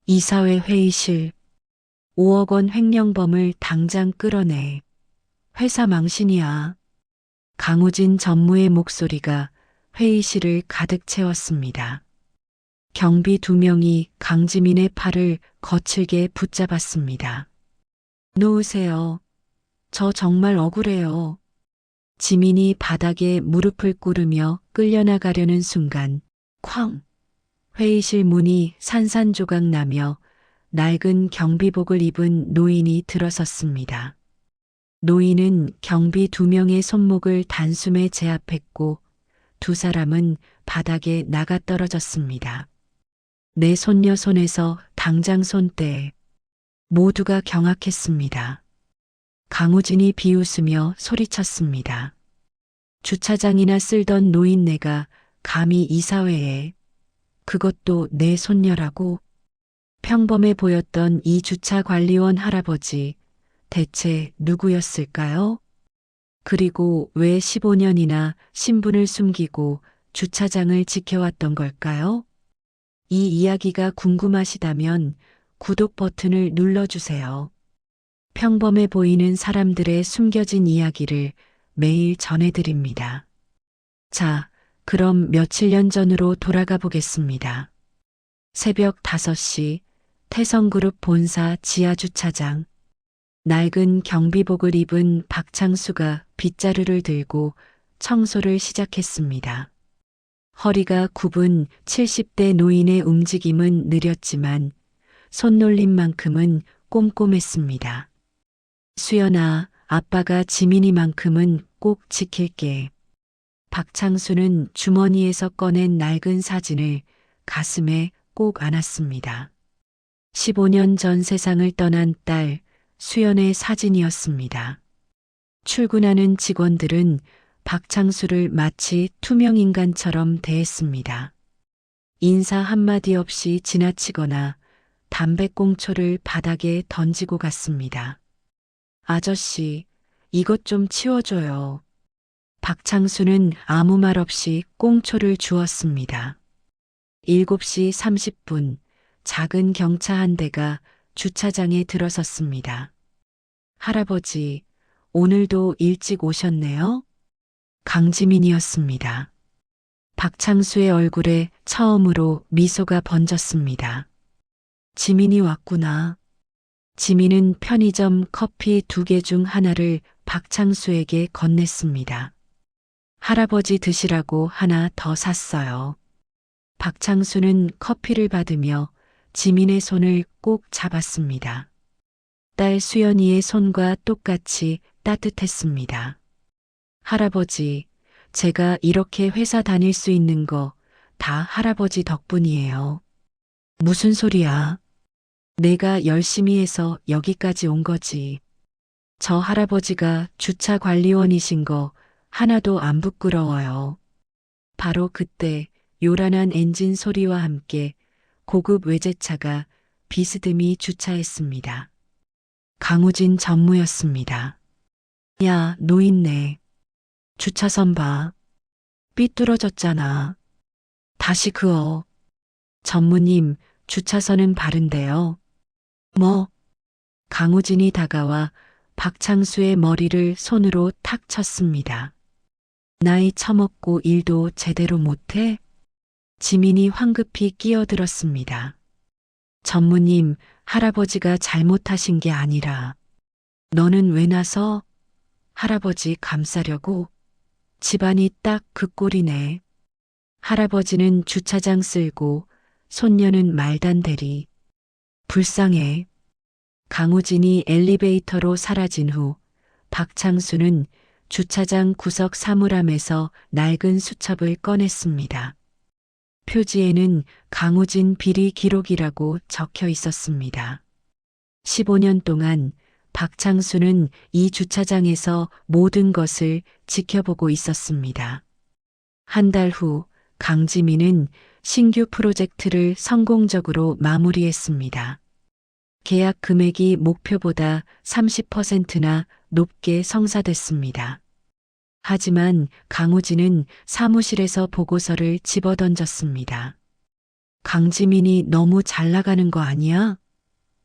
이사회 회의실. 5억 원 횡령범을 당장 끌어내. 회사 망신이야. 강우진 전무의 목소리가 회의실을 가득 채웠습니다. 경비 2명이 강지민의 팔을 거칠게 붙잡았습니다. 놓으세요. 저 정말 억울해요. 지민이 바닥에 무릎을 꿇으며 끌려나가려는 순간 쾅! 회의실 문이 산산조각 나며 낡은 경비복을 입은 노인이 들어섰습니다. 노인은 경비 2명의 손목을 단숨에 제압했고 두 사람은 바닥에 나가 떨어졌습니다. 내 손녀 손에서 당장 손 떼. 모두가 경악했습니다. 강우진이 비웃으며 소리쳤습니다. 주차장이나 쓸던 노인네가 감히 이사회에, 그것도 내 손녀라고. 평범해 보였던 이 주차관리원 할아버지, 대체 누구였을까요? 그리고 왜 15년이나 신분을 숨기고 주차장을 지켜왔던 걸까요? 이 이야기가 궁금하시다면 구독 버튼을 눌러주세요. 평범해 보이는 사람들의 숨겨진 이야기를 매일 전해드립니다. 자, 그럼 며칠 년 전으로 돌아가 보겠습니다. 새벽 5시 태성그룹 본사 지하주차장. 낡은 경비복을 입은 박창수가 빗자루를 들고 청소를 시작했습니다. 허리가 굽은 70대 노인의 움직임은 느렸지만 손놀림만큼은 꼼꼼했습니다. 수연아, 아빠가 지민이만큼은 꼭 지킬게. 박창수는 주머니에서 꺼낸 낡은 사진을 가슴에 꼭 안았습니다. 15년 전 세상을 떠난 딸 수연의 사진이었습니다. 출근하는 직원들은 박창수를 마치 투명인간처럼 대했습니다. 인사 한마디 없이 지나치거나 담배꽁초를 바닥에 던지고 갔습니다. 아저씨, 이것 좀 치워줘요. 박창수는 아무 말 없이 꽁초를 주었습니다. 7시 30분, 작은 경차 한 대가 주차장에 들어섰습니다. 할아버지, 오늘도 일찍 오셨네요? 강지민이었습니다. 박창수의 얼굴에 처음으로 미소가 번졌습니다. 지민이 왔구나. 지민은 편의점 커피 2개 중 하나를 박창수에게 건넸습니다. 할아버지 드시라고 하나 더 샀어요. 박창수는 커피를 받으며 지민의 손을 꼭 잡았습니다. 딸 수연이의 손과 똑같이 따뜻했습니다. 할아버지, 제가 이렇게 회사 다닐 수 있는 거 다 할아버지 덕분이에요. 무슨 소리야? 내가 열심히 해서 여기까지 온 거지. 저 할아버지가 주차 관리원이신 거 하나도 안 부끄러워요. 바로 그때 요란한 엔진 소리와 함께 고급 외제차가 비스듬히 주차했습니다. 강우진 전무였습니다. 야, 노인네. 주차선 봐. 삐뚤어졌잖아. 다시 그어. 전무님, 주차선은 바른데요. 뭐? 강우진이 다가와 박창수의 머리를 손으로 탁 쳤습니다. 나이 처먹고 일도 제대로 못해? 지민이 황급히 끼어들었습니다. 전무님, 할아버지가 잘못하신 게 아니라 너는 왜 나서? 할아버지 감싸려고? 집안이 딱 그 꼴이네. 할아버지는 주차장 쓸고 손녀는 말단 대리. 불쌍해. 강우진이 엘리베이터로 사라진 후 박창수는 주차장 구석 사물함에서 낡은 수첩을 꺼냈습니다. 표지에는 강우진 비리 기록이라고 적혀 있었습니다. 15년 동안 박창수는 이 주차장에서 모든 것을 지켜보고 있었습니다. 한 달 후 강지민은 신규 프로젝트를 성공적으로 마무리했습니다. 계약 금액이 목표보다 30%나 높게 성사됐습니다. 하지만 강우진은 사무실에서 보고서를 집어던졌습니다. 강지민이 너무 잘 나가는 거 아니야?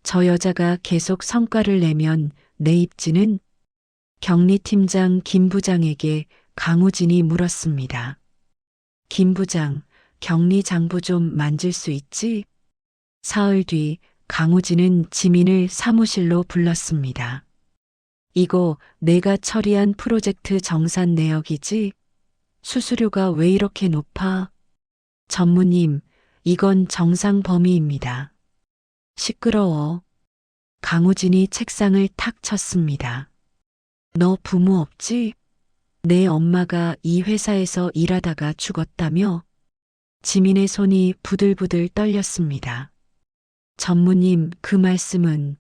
저 여자가 계속 성과를 내면 내 입지는? 경리팀장 김 부장에게 강우진이 물었습니다. 김 부장, 격리 장부 좀 만질 수 있지? 사흘 뒤 강우진은 지민을 사무실로 불렀습니다. 이거 내가 처리한 프로젝트 정산 내역이지? 수수료가 왜 이렇게 높아? 전무님, 이건 정상 범위입니다. 시끄러워. 강우진이 책상을 탁 쳤습니다. 너 부모 없지? 내 엄마가 이 회사에서 일하다가 죽었다며? 지민의 손이 부들부들 떨렸습니다. 전무님, 그 말씀은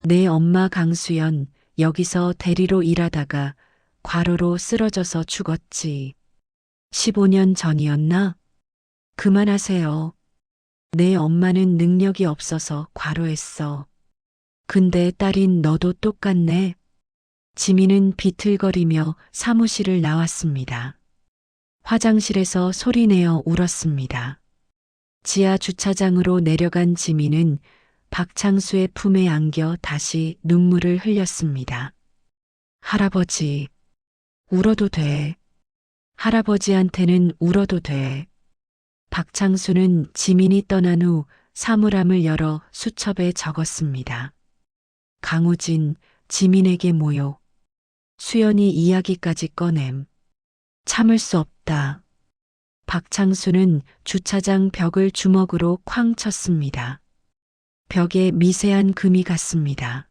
내 엄마 강수연 여기서 대리로 일하다가 과로로 쓰러져서 죽었지. 15년 전이었나? 그만하세요. 내 엄마는 능력이 없어서 과로했어. 근데 딸인 너도 똑같네. 지민은 비틀거리며 사무실을 나왔습니다. 화장실에서 소리내어 울었습니다. 지하 주차장으로 내려간 지민은 박창수의 품에 안겨 다시 눈물을 흘렸습니다. 할아버지, 울어도 돼. 할아버지한테는 울어도 돼. 박창수는 지민이 떠난 후 사물함을 열어 수첩에 적었습니다. 강우진, 지민에게 모욕. 수연이 이야기까지 꺼냄. 참을 수 없다. 박창수는 주차장 벽을 주먹으로 쾅 쳤습니다. 벽에 미세한 금이 갔습니다.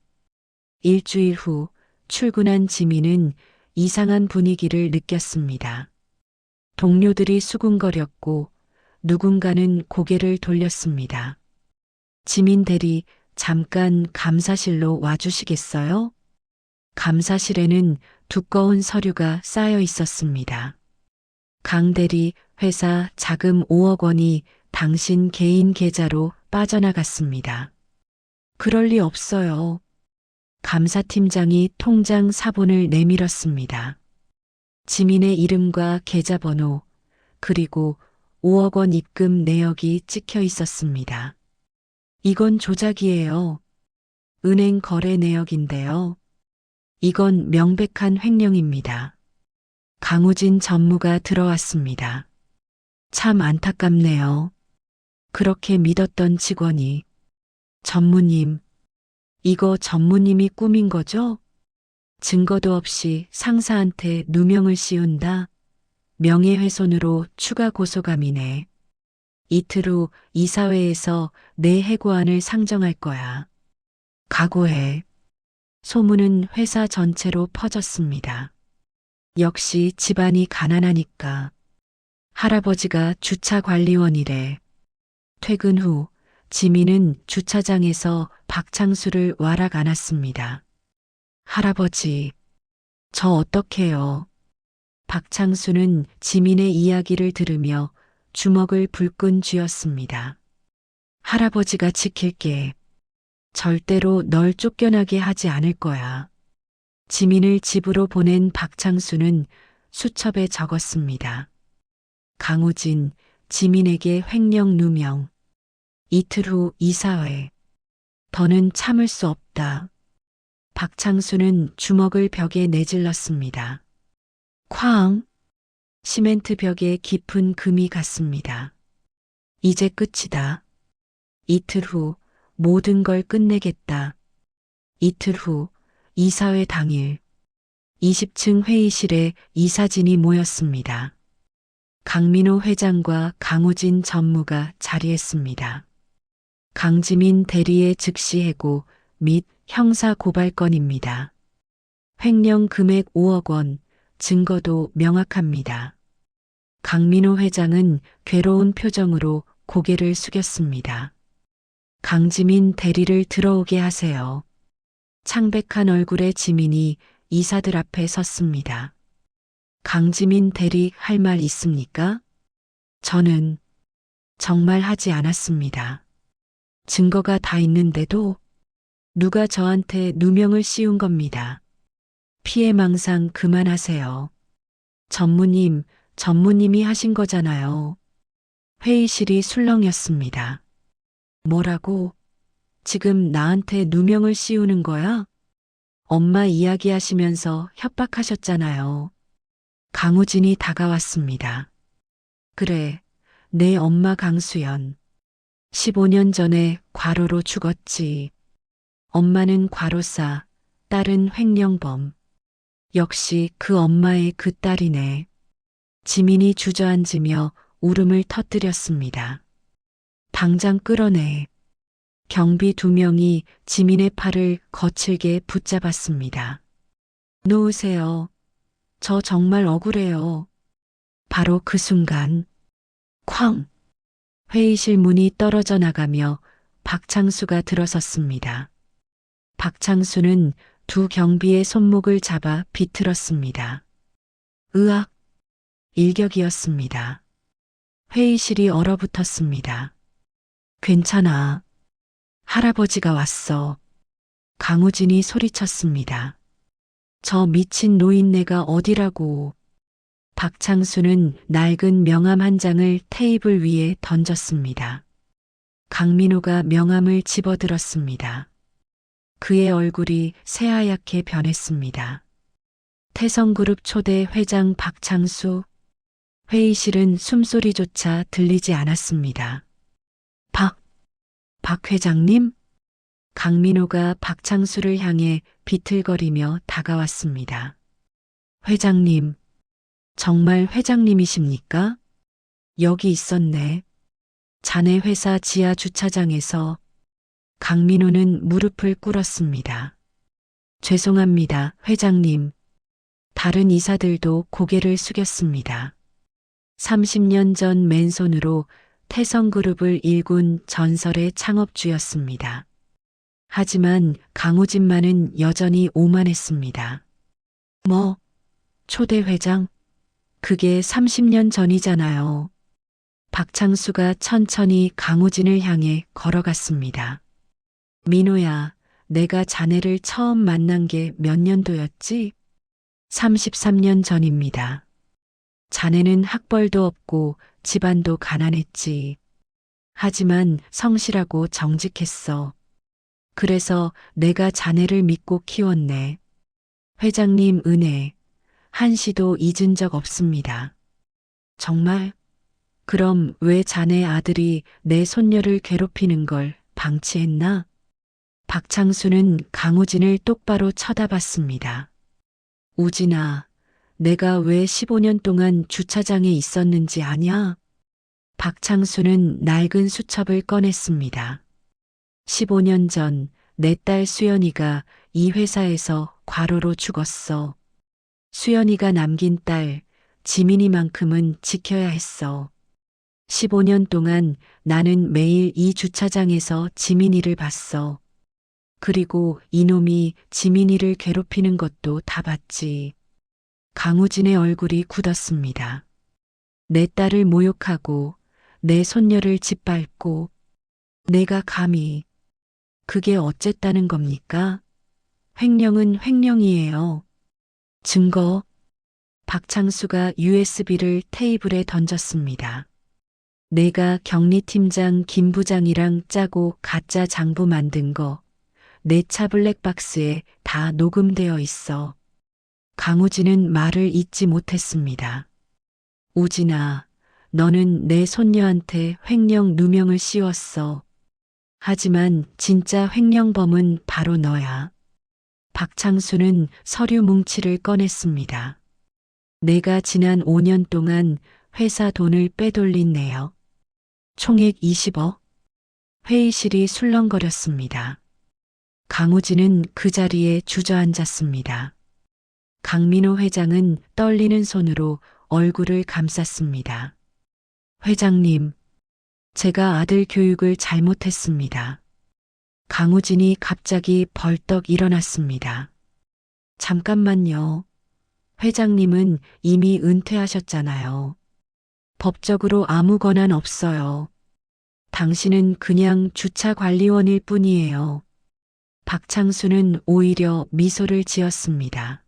일주일 후 출근한 지민은 이상한 분위기를 느꼈습니다. 동료들이 수군거렸고 누군가는 고개를 돌렸습니다. 지민 대리, 잠깐 감사실로 와주시겠어요? 감사실에는 두꺼운 서류가 쌓여 있었습니다. 강 대리, 회사 자금 5억 원이 당신 개인 계좌로 빠져나갔습니다. 그럴 리 없어요. 감사팀장이 통장 사본을 내밀었습니다. 지민의 이름과 계좌번호, 그리고 5억 원 입금 내역이 찍혀 있었습니다. 이건 조작이에요. 은행 거래 내역인데요. 이건 명백한 횡령입니다. 강우진 전무가 들어왔습니다. 참 안타깝네요. 그렇게 믿었던 직원이. 전무님, 이거 전무님이 꾸민 거죠? 증거도 없이 상사한테 누명을 씌운다. 명예훼손으로 추가 고소감이네. 이틀 후 이사회에서 내 해고안을 상정할 거야. 각오해. 소문은 회사 전체로 퍼졌습니다. 역시 집안이 가난하니까. 할아버지가 주차관리원이래. 퇴근 후 지민은 주차장에서 박창수를 와락 안았습니다. 할아버지, 저 어떡해요? 박창수는 지민의 이야기를 들으며 주먹을 불끈 쥐었습니다. 할아버지가 지킬게. 절대로 널 쫓겨나게 하지 않을 거야. 지민을 집으로 보낸 박창수는 수첩에 적었습니다. 강우진, 지민에게 횡령 누명. 이틀 후 이사회. 더는 참을 수 없다. 박창수는 주먹을 벽에 내질렀습니다. 쾅! 시멘트 벽에 깊은 금이 갔습니다. 이제 끝이다. 이틀 후 모든 걸 끝내겠다. 이틀 후 이사회 당일 20층 회의실에 이사진이 모였습니다. 강민호 회장과 강우진 전무가 자리했습니다. 강지민 대리의 즉시 해고 및 형사 고발 건입니다. 횡령 금액 5억 원, 증거도 명확합니다. 강민호 회장은 괴로운 표정으로 고개를 숙였습니다. 강지민 대리를 들어오게 하세요. 창백한 얼굴의 지민이 이사들 앞에 섰습니다. 강지민 대리 할 말 있습니까? 저는 정말 하지 않았습니다. 증거가 다 있는데도 누가 저한테 누명을 씌운 겁니다. 피해망상 그만하세요. 전무님이 하신 거잖아요. 회의실이 술렁였습니다. 뭐라고? 지금 나한테 누명을 씌우는 거야? 엄마 이야기하시면서 협박하셨잖아요. 강우진이 다가왔습니다. 그래, 내 엄마 강수연. 15년 전에 과로로 죽었지. 엄마는 과로사, 딸은 횡령범. 역시 그 엄마의 그 딸이네. 지민이 주저앉으며 울음을 터뜨렸습니다. 당장 끌어내. 경비 2명이 지민의 팔을 거칠게 붙잡았습니다. 놓으세요. 저 정말 억울해요. 바로 그 순간, 쾅! 회의실 문이 떨어져 나가며 박창수가 들어섰습니다. 박창수는 두 경비의 손목을 잡아 비틀었습니다. 으악! 일격이었습니다. 회의실이 얼어붙었습니다. 괜찮아. 할아버지가 왔어. 강우진이 소리쳤습니다. 저 미친 노인네가 어디라고. 박창수는 낡은 명함 한 장을 테이블 위에 던졌습니다. 강민호가 명함을 집어들었습니다. 그의 얼굴이 새하얗게 변했습니다. 태성그룹 초대 회장 박창수. 회의실은 숨소리조차 들리지 않았습니다. 박 회장님? 강민호가 박창수를 향해 비틀거리며 다가왔습니다. 회장님, 정말 회장님이십니까? 여기 있었네. 자네 회사 지하 주차장에서. 강민호는 무릎을 꿇었습니다. 죄송합니다, 회장님. 다른 이사들도 고개를 숙였습니다. 30년 전 맨손으로 태성그룹을 일군 전설의 창업주였습니다. 하지만 강우진만은 여전히 오만했습니다. 뭐, 초대 회장? 그게 30년 전이잖아요. 박창수가 천천히 강우진을 향해 걸어갔습니다. 민호야, 내가 자네를 처음 만난 게 몇 년도였지? 33년 전입니다. 자네는 학벌도 없고 집안도 가난했지. 하지만 성실하고 정직했어. 그래서 내가 자네를 믿고 키웠네. 회장님 은혜, 한시도 잊은 적 없습니다. 정말? 그럼 왜 자네 아들이 내 손녀를 괴롭히는 걸 방치했나? 박창수는 강우진을 똑바로 쳐다봤습니다. 우진아, 내가 왜 15년 동안 주차장에 있었는지 아냐? 박창수는 낡은 수첩을 꺼냈습니다. 15년 전 내 딸 수연이가 이 회사에서 과로로 죽었어. 수연이가 남긴 딸 지민이만큼은 지켜야 했어. 15년 동안 나는 매일 이 주차장에서 지민이를 봤어. 그리고 이놈이 지민이를 괴롭히는 것도 다 봤지. 강우진의 얼굴이 굳었습니다. 내 딸을 모욕하고 내 손녀를 짓밟고 내가 감히. 그게 어쨌다는 겁니까? 횡령은 횡령이에요. 증거. 박창수가 USB를 테이블에 던졌습니다. 내가 경리팀장 김 부장이랑 짜고 가짜 장부 만든 거 내 차 블랙박스에 다 녹음되어 있어. 강우진은 말을 잇지 못했습니다. 우진아, 너는 내 손녀한테 횡령 누명을 씌웠어. 하지만 진짜 횡령범은 바로 너야. 박창수는 서류 뭉치를 꺼냈습니다. 내가 지난 5년 동안 회사 돈을 빼돌린 내역. 총액 20억. 회의실이 술렁거렸습니다. 강우진은 그 자리에 주저앉았습니다. 강민호 회장은 떨리는 손으로 얼굴을 감쌌습니다. 회장님, 제가 아들 교육을 잘못했습니다. 강우진이 갑자기 벌떡 일어났습니다. 잠깐만요. 회장님은 이미 은퇴하셨잖아요. 법적으로 아무 권한 없어요. 당신은 그냥 주차관리원일 뿐이에요. 박창수는 오히려 미소를 지었습니다.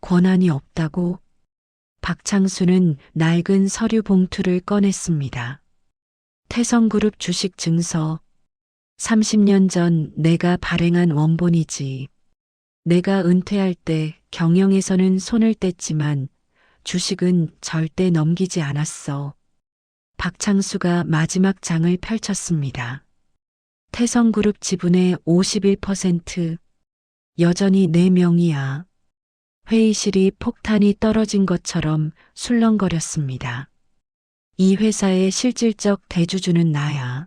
권한이 없다고? 박창수는 낡은 서류 봉투를 꺼냈습니다. 태성그룹 주식 증서. 30년 전 내가 발행한 원본이지. 내가 은퇴할 때 경영에서는 손을 뗐지만 주식은 절대 넘기지 않았어. 박창수가 마지막 장을 펼쳤습니다. 태성그룹 지분의 51%. 여전히 내 명의야. 회의실이 폭탄이 떨어진 것처럼 술렁거렸습니다. 이 회사의 실질적 대주주는 나야.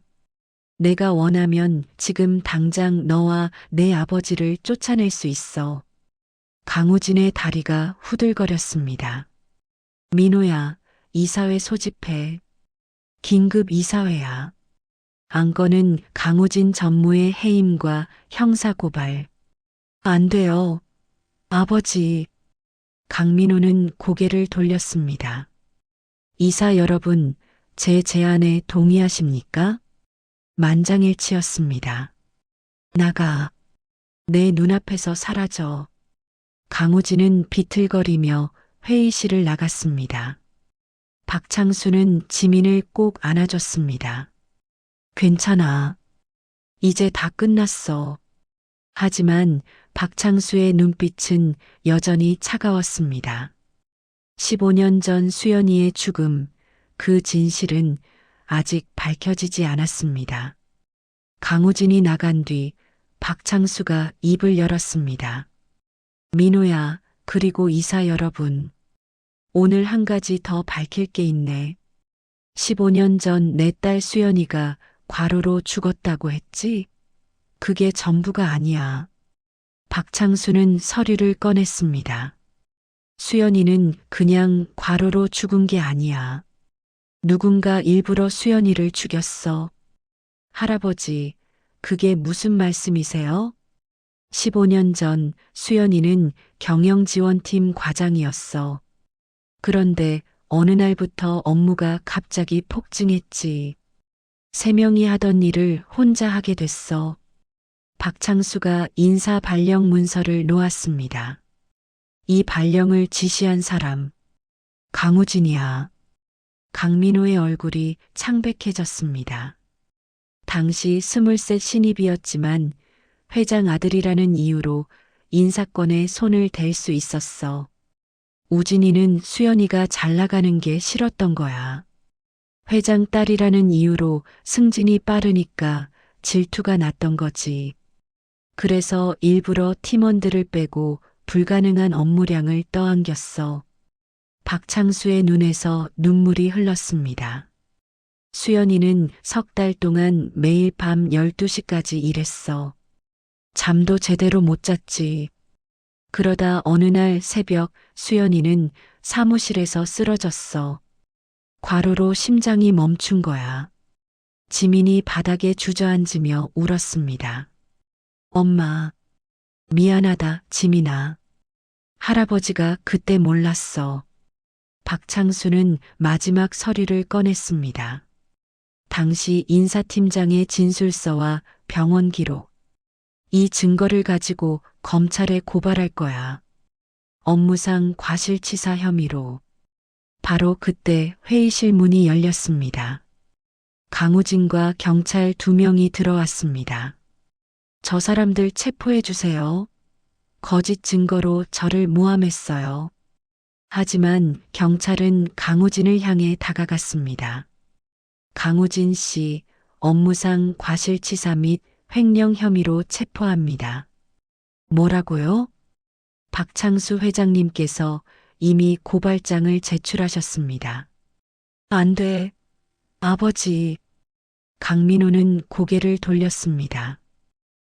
내가 원하면 지금 당장 너와 내 아버지를 쫓아낼 수 있어. 강우진의 다리가 후들거렸습니다. 민호야, 이사회 소집해. 긴급 이사회야. 안건은 강우진 전무의 해임과 형사고발. 안 돼요. 아버지. 강민호는 고개를 돌렸습니다. 이사 여러분, 제 제안에 동의하십니까? 만장일치였습니다. 나가. 내 눈앞에서 사라져. 강우진은 비틀거리며 회의실을 나갔습니다. 박창수는 지민을 꼭 안아줬습니다. 괜찮아. 이제 다 끝났어. 하지만 박창수의 눈빛은 여전히 차가웠습니다. 15년 전 수연이의 죽음, 그 진실은 아직 밝혀지지 않았습니다. 강우진이 나간 뒤 박창수가 입을 열었습니다. 민호야, 그리고 이사 여러분. 오늘 한 가지 더 밝힐 게 있네. 15년 전 내 딸 수연이가 과로로 죽었다고 했지? 그게 전부가 아니야. 박창수는 서류를 꺼냈습니다. 수연이는 그냥 과로로 죽은 게 아니야. 누군가 일부러 수연이를 죽였어. 할아버지, 그게 무슨 말씀이세요? 15년 전 수연이는 경영지원팀 과장이었어. 그런데 어느 날부터 업무가 갑자기 폭증했지. 3명이 하던 일을 혼자 하게 됐어. 박창수가 인사 발령 문서를 놓았습니다. 이 발령을 지시한 사람, 강우진이야. 강민호의 얼굴이 창백해졌습니다. 당시 23 신입이었지만 회장 아들이라는 이유로 인사권에 손을 댈 수 있었어. 우진이는 수연이가 잘 나가는 게 싫었던 거야. 회장 딸이라는 이유로 승진이 빠르니까 질투가 났던 거지. 그래서 일부러 팀원들을 빼고 불가능한 업무량을 떠안겼어. 박창수의 눈에서 눈물이 흘렀습니다. 수연이는 3달 동안 매일 밤 12시까지 일했어. 잠도 제대로 못 잤지. 그러다 어느 날 새벽 수연이는 사무실에서 쓰러졌어. 과로로 심장이 멈춘 거야. 지민이 바닥에 주저앉으며 울었습니다. 엄마, 미안하다, 지민아. 할아버지가 그때 몰랐어. 박창수는 마지막 서류를 꺼냈습니다. 당시 인사팀장의 진술서와 병원 기록. 이 증거를 가지고 검찰에 고발할 거야. 업무상 과실치사 혐의로. 바로 그때 회의실 문이 열렸습니다. 강우진과 경찰 2명이 들어왔습니다. 저 사람들 체포해 주세요. 거짓 증거로 저를 모함했어요. 하지만 경찰은 강우진을 향해 다가갔습니다. 강우진 씨, 업무상 과실치사 및 횡령 혐의로 체포합니다. 뭐라고요? 박창수 회장님께서 이미 고발장을 제출하셨습니다. 안 돼, 아버지. 강민호는 고개를 돌렸습니다.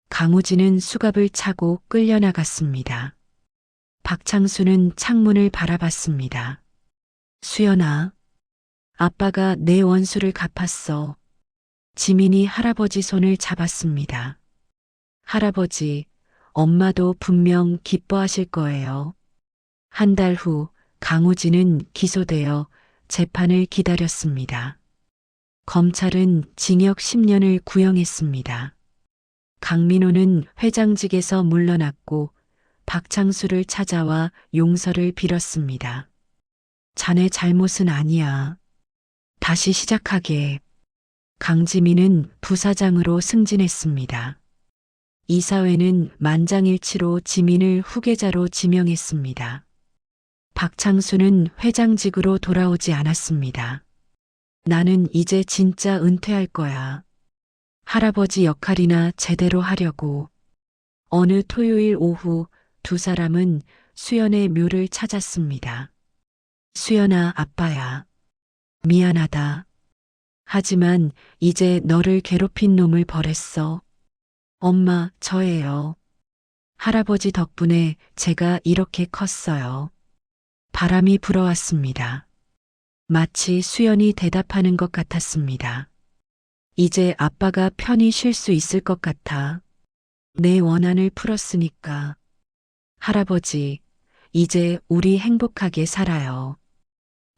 강우진은 수갑을 차고 끌려나갔습니다. 박창수는 창문을 바라봤습니다. 수연아, 아빠가 내 원수를 갚았어. 지민이 할아버지 손을 잡았습니다. 할아버지, 엄마도 분명 기뻐하실 거예요. 한 달 후 강우진은 기소되어 재판을 기다렸습니다. 검찰은 징역 10년을 구형했습니다. 강민호는 회장직에서 물러났고 박창수를 찾아와 용서를 빌었습니다. 자네 잘못은 아니야. 다시 시작하게. 강지민은 부사장으로 승진했습니다. 이사회는 만장일치로 지민을 후계자로 지명했습니다. 박창수는 회장직으로 돌아오지 않았습니다. 나는 이제 진짜 은퇴할 거야. 할아버지 역할이나 제대로 하려고. 어느 토요일 오후 두 사람은 수연의 묘를 찾았습니다. 수연아, 아빠야. 미안하다. 하지만 이제 너를 괴롭힌 놈을 벌했어. 엄마, 저예요. 할아버지 덕분에 제가 이렇게 컸어요. 바람이 불어왔습니다. 마치 수연이 대답하는 것 같았습니다. 이제 아빠가 편히 쉴 수 있을 것 같아. 내 원한을 풀었으니까. 할아버지, 이제 우리 행복하게 살아요.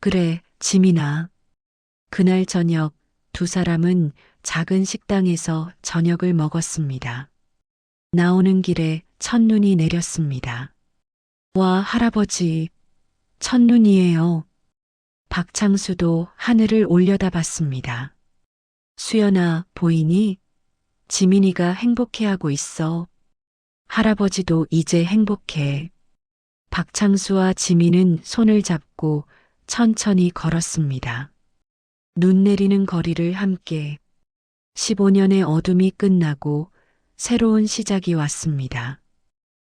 그래, 지민아. 그날 저녁 두 사람은 작은 식당에서 저녁을 먹었습니다. 나오는 길에 첫눈이 내렸습니다. 와, 할아버지, 첫눈이에요. 박창수도 하늘을 올려다봤습니다. 수연아, 보이니? 지민이가 행복해하고 있어. 할아버지도 이제 행복해. 박창수와 지민은 손을 잡고 천천히 걸었습니다. 눈 내리는 거리를 함께 15년의 어둠이 끝나고 새로운 시작이 왔습니다.